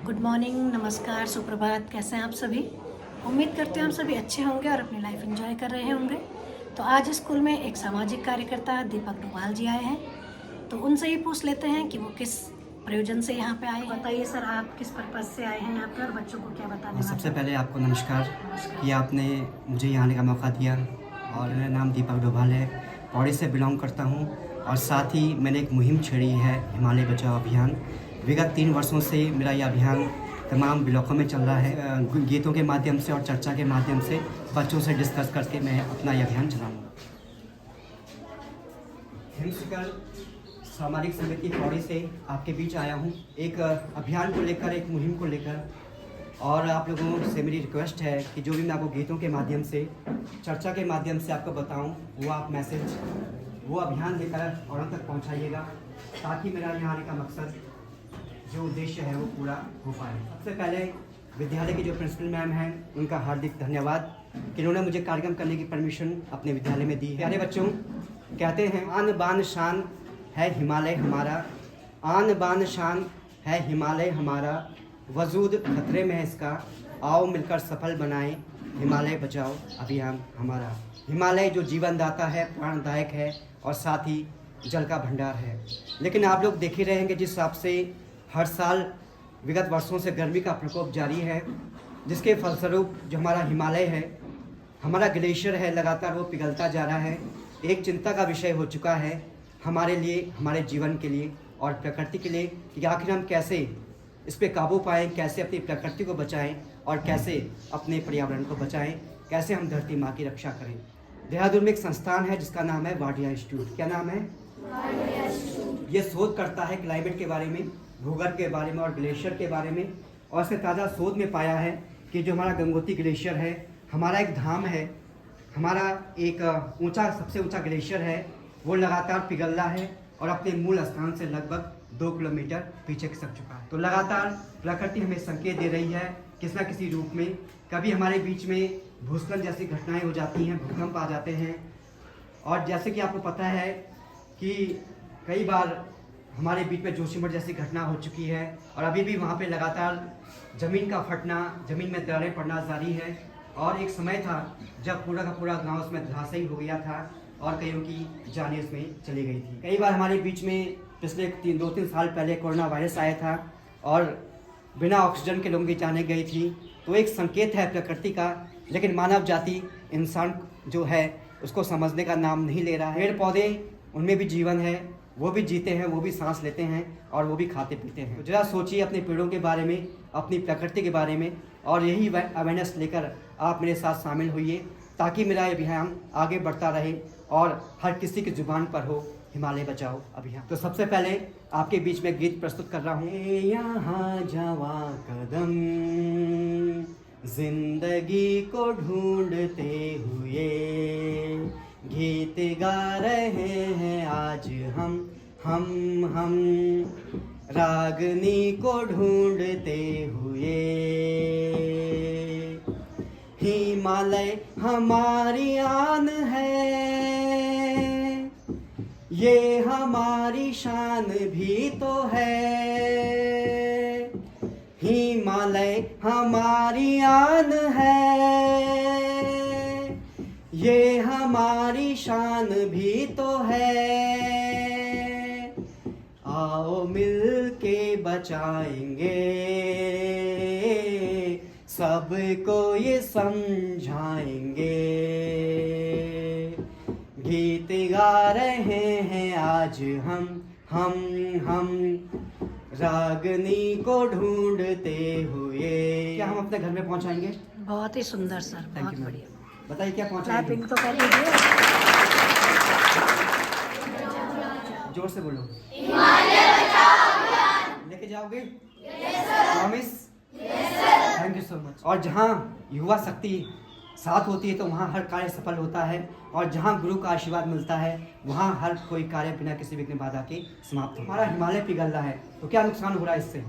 Good morning, नमस्कार, सुप्रभात। कैसे हैं आप सभी? उम्मीद करते हैं हम सभी अच्छे होंगे और अपनी लाइफ एंजॉय कर रहे होंगे। तो आज स्कूल में एक सामाजिक कार्यकर्ता दीपक डोभाल जी आए हैं, तो उनसे ही पूछ लेते हैं कि वो किस प्रयोजन से यहाँ पे आए हैं। बताइए सर, आप किस पर्पज़ से आए हैं यहाँ पे और बच्चों को क्या बताने? सबसे पहले आपको नमस्कार कि आपने मुझे यहाँ आने का मौका दिया। और मेरा नाम दीपक डोभाल है, पौड़ी से बिलोंग करता हूँ। और साथ ही मैंने एक मुहिम छेड़ी है, हिमालय बचाओ अभियान। विगत 3 वर्षों से मेरा यह अभियान तमाम ब्लॉकों में चल रहा है। गीतों के माध्यम से और चर्चा के माध्यम से बच्चों से डिस्कस करके मैं अपना यह अभियान चलाऊँगा। हिमशिखर सामाजिक समिति पौड़ी से आपके बीच आया हूँ, एक अभियान को लेकर, एक मुहिम को लेकर। और आप लोगों से मेरी रिक्वेस्ट है कि जो भी मैं आपको गीतों के माध्यम से, चर्चा के माध्यम से आपको बताऊँ, वो आप मैसेज, वो अभियान लेकर औरों तक पहुँचाइएगा, ताकि मेरा यहाँ आने का मकसद, जो उद्देश्य है, वो पूरा हो पाए। सबसे पहले विद्यालय की जो प्रिंसिपल मैम हैं, उनका हार्दिक धन्यवाद कि उन्होंने मुझे कार्यक्रम करने की परमिशन अपने विद्यालय में दी है। प्यारे बच्चों, कहते हैं आन बान शान है हिमालय हमारा, आन बान शान है हिमालय हमारा, वजूद खतरे में है इसका, आओ मिलकर सफल बनाएं हिमालय बचाओ अभियान हमारा। हिमालय जो जीवनदाता है, प्राणदायक है और साथ ही जल का भंडार है। लेकिन आप लोग देख ही रहेंगे जिस हिसाब से हर साल विगत वर्षों से गर्मी का प्रकोप जारी है, जिसके फलस्वरूप जो हमारा हिमालय है, हमारा ग्लेशियर है, लगातार वो पिघलता जा रहा है। एक चिंता का विषय हो चुका है हमारे लिए, हमारे जीवन के लिए और प्रकृति के लिए, कि आखिर हम कैसे इस पर काबू पाएँ, कैसे अपनी प्रकृति को बचाएं और कैसे अपने पर्यावरण को बचाएं, कैसे हम धरती माँ की रक्षा करें। देहरादून में एक संस्थान है जिसका नाम है वाडिया इंस्टीट्यूट। क्या नाम है? ये शोध करता है क्लाइमेट के बारे में, भूगर्भ के बारे में और ग्लेशियर के बारे में। और इसने ताज़ा शोध में पाया है कि जो हमारा गंगोत्री ग्लेशियर है, हमारा एक धाम है, हमारा एक सबसे ऊंचा ग्लेशियर है, वो लगातार पिघल रहा है और अपने मूल स्थान से लगभग 2 किलोमीटर पीछे खिसक चुका है। तो लगातार प्रकृति हमें संकेत दे रही है किसी न किसी रूप में। कभी हमारे बीच में भूस्खलन जैसी घटनाएं हो जाती हैं, भूकंप आ जाते हैं। और जैसे कि आपको पता है कि कई बार हमारे बीच में जोशीमठ जैसी घटना हो चुकी है और अभी भी वहाँ पे लगातार ज़मीन का फटना, ज़मीन में दरारें पड़ना जारी है। और एक समय था जब पूरा का पूरा गांव उसमें धराशायी हो गया था और कईयों की जानें उसमें चली गई थी। कई बार हमारे बीच में पिछले 2-3 साल पहले कोरोना वायरस आया था और बिना ऑक्सीजन के लोगों की जानें गई थी। तो एक संकेत है प्रकृति का, लेकिन मानव जाति, इंसान जो है, उसको समझने का नाम नहीं ले रहा है। पेड़ पौधे, उनमें भी जीवन है, वो भी जीते हैं, वो भी सांस लेते हैं और वो भी खाते पीते हैं। तो जरा सोचिए अपने पेड़ों के बारे में, अपनी प्रकृति के बारे में, और यही अवेयरनेस लेकर आप मेरे साथ शामिल होइए, ताकि मेरा ये अभियान आगे बढ़ता रहे और हर किसी की जुबान पर हो हिमालय बचाओ अभियान। तो सबसे पहले आपके बीच में गीत प्रस्तुत कर रहा हूँ। यहाँ जवां कदम जिंदगी को ढूंढते हुए, गीत गा रहे हैं आज हम रागनी को ढूंढते हुए। हिमालय हमारी आन है, ये हमारी शान भी तो है। हिमालय हमारी आन है, ये हमारी शान भी तो है। आओ मिल के बचाएंगे, सबको ये समझाएंगे। गीत गा रहे हैं आज हम रागनी को ढूंढते हुए। क्या हम अपने घर में पहुंचाएंगे? बहुत ही सुंदर सर, बहुत बढ़िया। बताइए क्या पहुंचाएंगे? क्लैपिंग तो कर लीजिए, जोर से बोलो। लेके जाओगे? Promise? Thank you so much. और जहाँ युवा शक्ति साथ होती है तो वहाँ हर कार्य सफल होता है, और जहाँ गुरु का आशीर्वाद मिलता है वहाँ हर कोई कार्य बिना किसी विघ्न बाधा के समाप्त हो। हमारा हिमालय पिघल रहा है तो क्या नुकसान हो रहा है इससे?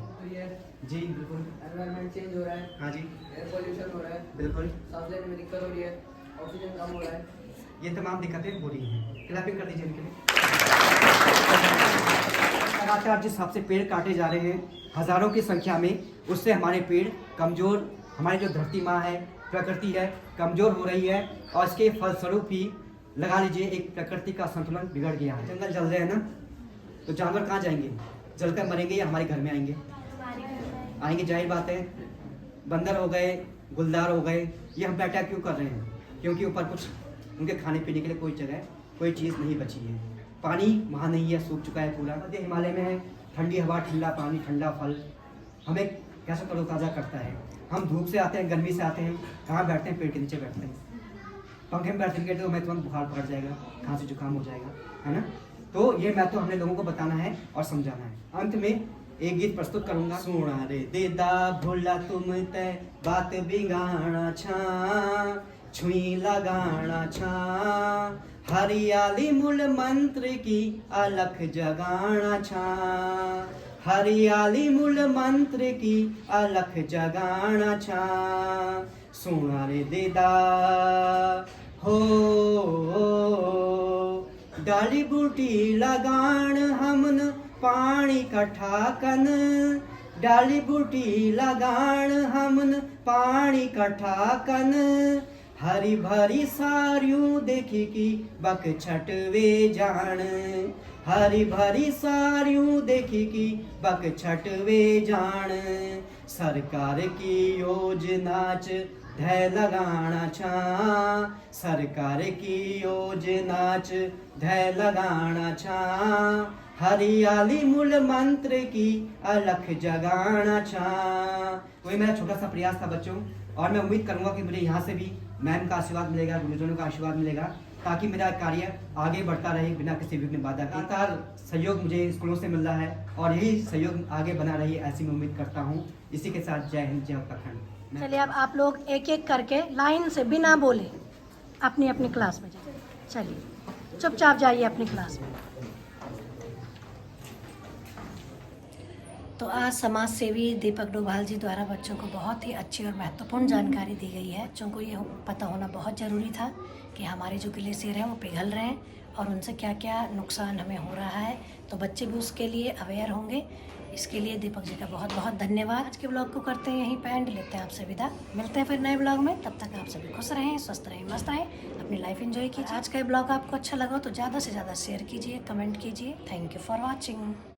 जी बिल्कुल, एनवायरनमेंट चेंज हो रहा है। हाँ जी, एयर पोल्यूशन हो रहा है, बिल्कुल, सांस लेने में दिक्कत हो रही है, ऑक्सीजन कम हो रहा है। ये तमाम दिक्कतें हो रही हैं। क्लैपिंग कर दीजिए इनके लिए। लगातार जिस हिसाब से पेड़ काटे जा रहे हैं हज़ारों की संख्या में, उससे हमारे पेड़ कमज़ोर, हमारी जो धरती माँ है, प्रकृति है, कमज़ोर हो रही है। और इसके फलस्वरूप ही लगा लीजिए एक प्रकृति का संतुलन बिगड़ गया है। जंगल जल रहे हैं ना, तो जानवर कहाँ जाएंगे? जलकर मरेंगे या हमारे घर में आएंगे? आएंगे, जाहिर बात है। बंदर हो गए, गुलदार हो गए, ये हम पे अटैक क्यों कर रहे हैं? क्योंकि ऊपर कुछ उनके खाने पीने के लिए कोई जगह, कोई चीज़ नहीं बची है। पानी वहाँ नहीं है, सूख चुका है पूरा। मध्य हिमालय में है, ठंडी हवा, ठंडा पानी, ठंडा फल हमें कैसे तरोताज़ा करता है। हम धूप से आते हैं, गर्मी से आते हैं, कहाँ बैठते हैं? पेड़ के नीचे बैठते हैं। पंखे में बैठेंगे तो हमें तुरंत बुखार पकड़ जाएगा, खांसी जुकाम हो जाएगा, है ना। तो ये महत्व हमने लोगों को बताना है और समझाना है। अंत में एक गीत प्रस्तुत करूंगा। सुना रे देदा भोला तुम तय बात बिगाड़ा छा, छुई लगाना छा, हरियाली मूल मंत्र की अलख जगाना छा, हरियाली मूल मंत्र की अलख जगाना छा। सुना रे देदा हो डाली बूटी लगान हमन पानी कठा कन, डाली बूटी लगान हमन पानी कठा कन, हरी भरी सारियों देखी की बक छटवे जान, हरी भरी सारियों देखी की बक छटवे जान। सरकार की योजना च धै लगाना छा, सरकार की योजना च धै लगाना छा, हरियाली मूल मंत्र की अलख जगाना छा। वही मेरा छोटा सा प्रयास था बच्चों, और मैं उम्मीद करूंगा कि मुझे यहाँ से भी मैम का आशीर्वाद मिलेगा, गुरुजनों का आशीर्वाद मिलेगा, ताकि मेरा कार्य आगे बढ़ता रहे बिना किसी विघ्न बाधा के। लगातार सहयोग मुझे स्कूलों से मिल रहा है और यही सहयोग आगे बना रही ऐसी मैं उम्मीद करता हूँ। इसी के साथ जय हिंद, जय उत्तराखंड। चलिए अब आप लोग एक एक करके लाइन से बिना बोले अपनी अपनी क्लास में जाइए। चलिए चुपचाप जाइए अपनी क्लास में। तो आज समाज सेवी दीपक डोभाल जी द्वारा बच्चों को बहुत ही अच्छी और महत्वपूर्ण जानकारी दी गई है। बच्चों को ये पता होना बहुत ज़रूरी था कि हमारे जो ग्लेशियर हैं वो पिघल रहे हैं और उनसे क्या क्या नुकसान हमें हो रहा है, तो बच्चे भी उसके लिए अवेयर होंगे। इसके लिए दीपक जी का बहुत बहुत धन्यवाद। आज के ब्लॉग को करते हैं यहीं पे एंड, लेते हैं आपसे विदा। मिलते हैं फिर नए ब्लॉग में, तब तक आप सभी खुश रहें, स्वस्थ रहें, मस्त रहें, अपनी लाइफ एंजॉय कीजिए। आज का ब्लॉग आपको अच्छा लगा तो ज़्यादा से ज़्यादा शेयर कीजिए, कमेंट कीजिए। Thank you for watching.